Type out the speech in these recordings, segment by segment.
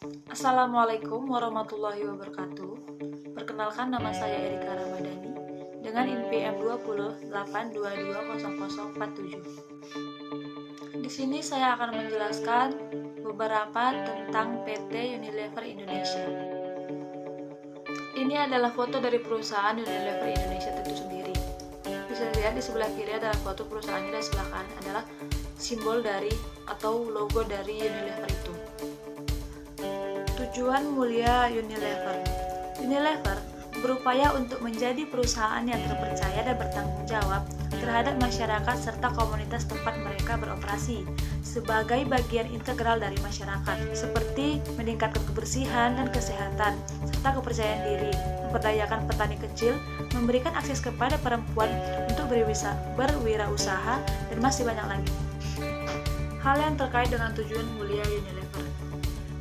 Assalamualaikum warahmatullahi wabarakatuh. Perkenalkan, nama saya Erika Ramadhani dengan NPM 208820047. Di sini saya akan menjelaskan beberapa tentang PT Unilever Indonesia. Ini adalah foto dari perusahaan Unilever Indonesia tentu sendiri. Bisa dilihat di sebelah kiri adalah foto perusahaannya dan sebelah kanan adalah simbol dari atau logo dari Unilever itu. Tujuan mulia Unilever. Unilever berupaya untuk menjadi perusahaan yang terpercaya dan bertanggung jawab terhadap masyarakat serta komunitas tempat mereka beroperasi sebagai bagian integral dari masyarakat, seperti meningkatkan kebersihan dan kesehatan, serta kepercayaan diri, memperdayakan petani kecil, memberikan akses kepada perempuan untuk berwirausaha, dan masih banyak lagi. Hal yang terkait dengan tujuan mulia Unilever.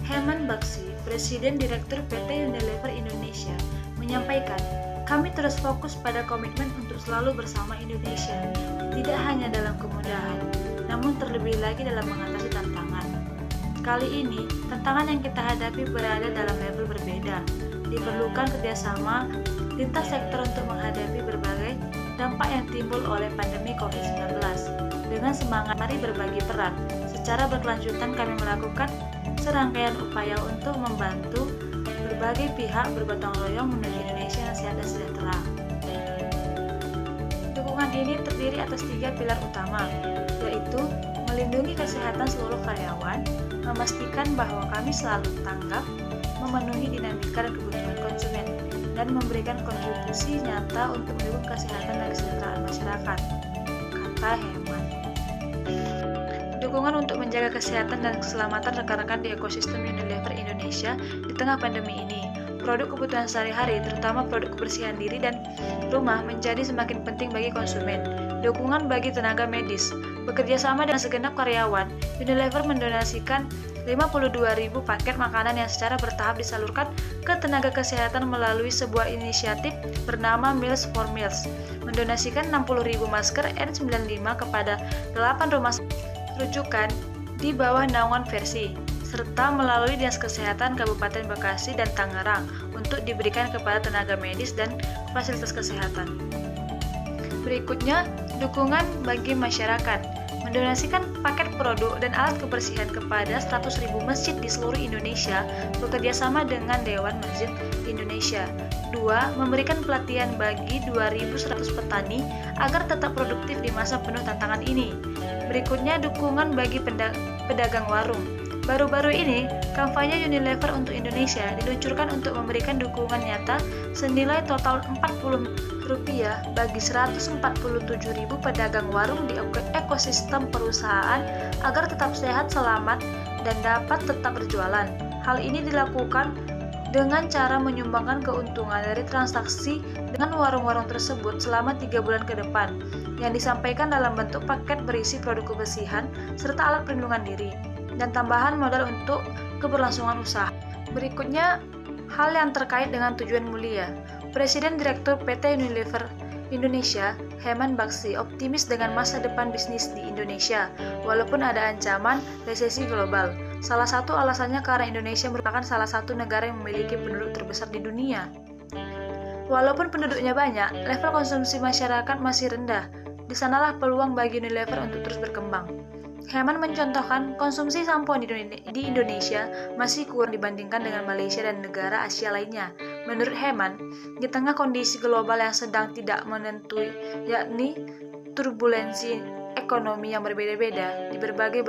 Heman Bakshi, Presiden Direktur PT Unilever Indonesia, menyampaikan, "Kami terus fokus pada komitmen untuk selalu bersama Indonesia, tidak hanya dalam kemudahan, namun terlebih lagi dalam mengatasi tantangan. Kali ini, tantangan yang kita hadapi berada dalam level berbeda. Diperlukan kerjasama lintas sektor untuk menghadapi berbagai dampak yang timbul oleh pandemi COVID-19. Dengan semangat mari berbagi peran. Secara berkelanjutan kami melakukan serangkaian upaya untuk membantu berbagai pihak bergotong royong menuju Indonesia yang sehat dan sejahtera." Dukungan ini terdiri atas 3 pilar utama, yaitu melindungi kesehatan seluruh karyawan, memastikan bahwa kami selalu tanggap, memenuhi dinamika dan kebutuhan konsumen, dan memberikan kontribusi nyata untuk mendukung kesehatan dan kesejahteraan masyarakat, kata Heman. Dukungan untuk menjaga kesehatan dan keselamatan rekan-rekan di ekosistem Unilever Indonesia di tengah pandemi ini. Produk kebutuhan sehari-hari, terutama produk kebersihan diri dan rumah, menjadi semakin penting bagi konsumen. Dukungan bagi tenaga medis. Bekerja sama dengan segenap karyawan, Unilever mendonasikan 52.000 paket makanan yang secara bertahap disalurkan ke tenaga kesehatan melalui sebuah inisiatif bernama Meals for Meals. Mendonasikan 60.000 masker N95 kepada 8 rumah rujukan di bawah naungan Versi, serta melalui Dinas Kesehatan Kabupaten Bekasi dan Tangerang untuk diberikan kepada tenaga medis dan fasilitas kesehatan. Berikutnya, dukungan bagi masyarakat. Mendonasikan paket produk dan alat kebersihan kepada 100.000 masjid di seluruh Indonesia bekerja sama dengan Dewan Masjid Indonesia. 2. Memberikan pelatihan bagi 2.100 petani agar tetap produktif di masa penuh tantangan ini. Berikutnya, dukungan bagi pedagang warung. Baru-baru ini, kampanye Unilever untuk Indonesia diluncurkan untuk memberikan dukungan nyata senilai total Rp40 bagi 147.000 pedagang warung di ekosistem perusahaan agar tetap sehat, selamat, dan dapat tetap berjualan. Hal ini dilakukan dengan cara menyumbangkan keuntungan dari transaksi dengan warung-warung tersebut selama 3 bulan ke depan, yang disampaikan dalam bentuk paket berisi produk kebersihan serta alat perlindungan diri, dan tambahan modal untuk keberlangsungan usaha. Berikutnya, hal yang terkait dengan tujuan mulia. Presiden Direktur PT Unilever Indonesia, Heman Bakshi, optimis dengan masa depan bisnis di Indonesia, walaupun ada ancaman resesi global. Salah satu alasannya karena Indonesia merupakan salah satu negara yang memiliki penduduk terbesar di dunia. Walaupun penduduknya banyak, level konsumsi masyarakat masih rendah. Di sanalah peluang bagi Unilever untuk terus berkembang. Heman mencontohkan konsumsi sampo di Indonesia masih kurang dibandingkan dengan Malaysia dan negara Asia lainnya. Menurut Heman, di tengah kondisi global yang sedang tidak menentu, yakni turbulensi ekonomi yang berbeda-beda di berbagai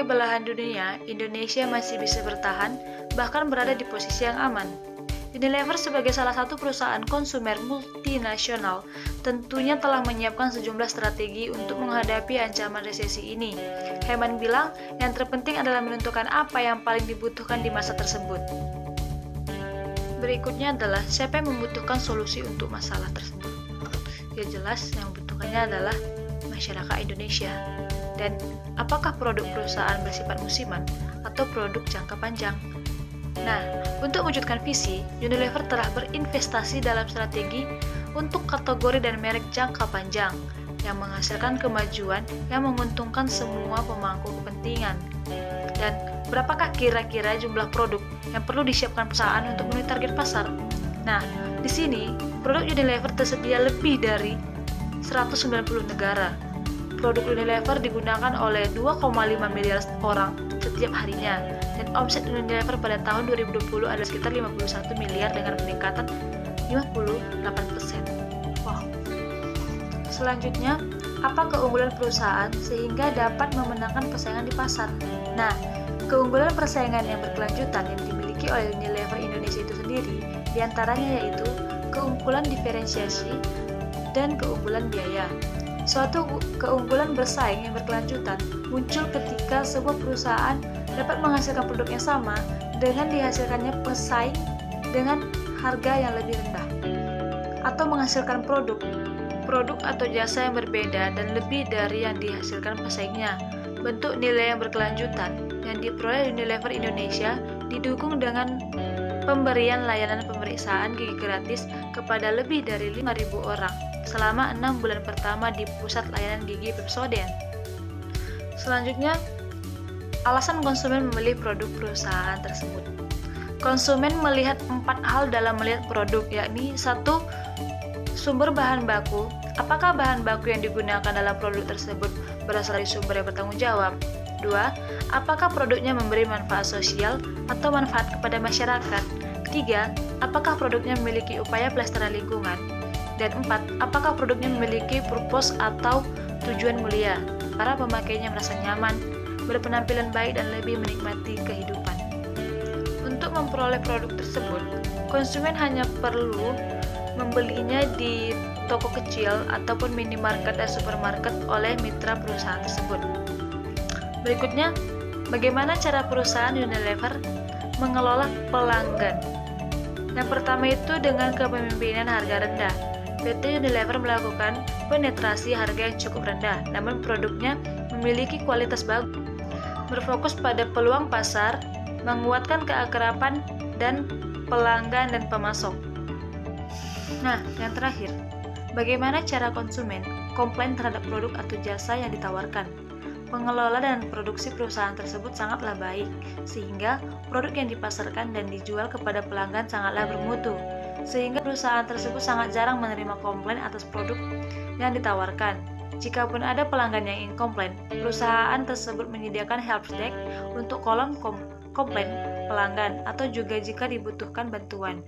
belahan dunia, Indonesia masih bisa bertahan, bahkan berada di posisi yang aman. Unilever sebagai salah satu perusahaan konsumer multinasional tentunya telah menyiapkan sejumlah strategi untuk menghadapi ancaman resesi ini. Heman bilang, yang terpenting adalah menentukan apa yang paling dibutuhkan di masa tersebut. Berikutnya adalah siapa yang membutuhkan solusi untuk masalah tersebut. Ya jelas, yang membutuhkannya adalah masyarakat Indonesia. Dan apakah produk perusahaan bersifat musiman atau produk jangka panjang? Nah, untuk mewujudkan visi, Unilever telah berinvestasi dalam strategi untuk kategori dan merek jangka panjang yang menghasilkan kemajuan yang menguntungkan semua pemangku kepentingan. Dan berapakah kira-kira jumlah produk yang perlu disiapkan perusahaan untuk memenuhi target pasar? Nah, di sini produk Unilever tersedia lebih dari 190 negara. Produk Unilever digunakan oleh 2,5 miliar orang setiap harinya, dan omset Unilever pada tahun 2020 adalah sekitar 51 miliar dengan peningkatan 58%. Wow. Selanjutnya, apa keunggulan perusahaan sehingga dapat memenangkan persaingan di pasar? Nah, keunggulan persaingan yang berkelanjutan yang dimiliki oleh Unilever Indonesia itu sendiri diantaranya yaitu keunggulan diferensiasi dan keunggulan biaya. Suatu keunggulan bersaing yang berkelanjutan muncul ketika sebuah perusahaan dapat menghasilkan produk yang sama dengan dihasilkannya pesaing dengan harga yang lebih rendah, atau menghasilkan produk atau jasa yang berbeda dan lebih dari yang dihasilkan pesaingnya. Bentuk nilai yang berkelanjutan yang diperoleh Unilever Indonesia didukung dengan pemberian layanan pemeriksaan gigi gratis kepada lebih dari 5.000 orang selama 6 bulan pertama di pusat layanan gigi Pepsodent. Selanjutnya, alasan konsumen memilih produk perusahaan tersebut. Konsumen melihat 4 hal dalam melihat produk, yakni 1. Sumber bahan baku. Apakah bahan baku yang digunakan dalam produk tersebut berasal dari sumber yang bertanggung jawab? 2. Apakah produknya memberi manfaat sosial atau manfaat kepada masyarakat? 3. Apakah produknya memiliki upaya pelestarian lingkungan? Dan 4. Apakah produknya memiliki purpose atau tujuan mulia? Para pemakainya merasa nyaman, berpenampilan baik, dan lebih menikmati kehidupan. Untuk memperoleh produk tersebut, konsumen hanya perlu membelinya di toko kecil ataupun minimarket dan supermarket oleh mitra perusahaan tersebut. Berikutnya, bagaimana cara perusahaan Unilever mengelola pelanggan? Yang pertama itu dengan kepemimpinan harga rendah. PT Unilever melakukan penetrasi harga yang cukup rendah, namun produknya memiliki kualitas bagus. Berfokus pada peluang pasar, menguatkan keakraban dan pelanggan dan pemasok. Nah, yang terakhir, bagaimana cara konsumen komplain terhadap produk atau jasa yang ditawarkan? Pengelola dan produksi perusahaan tersebut sangatlah baik, sehingga produk yang dipasarkan dan dijual kepada pelanggan sangatlah bermutu, sehingga perusahaan tersebut sangat jarang menerima komplain atas produk yang ditawarkan. Jikapun ada pelanggan yang ingin komplain, perusahaan tersebut menyediakan helpdesk untuk kolom komplain pelanggan, atau juga jika dibutuhkan bantuan.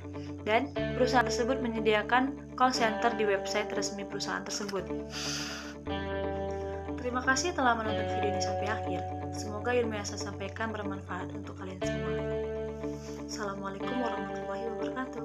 Dan perusahaan tersebut menyediakan call center di website resmi perusahaan tersebut. Terima kasih telah menonton video ini sampai akhir. Semoga ilmu yang saya sampaikan bermanfaat untuk kalian semua. Assalamualaikum warahmatullahi wabarakatuh.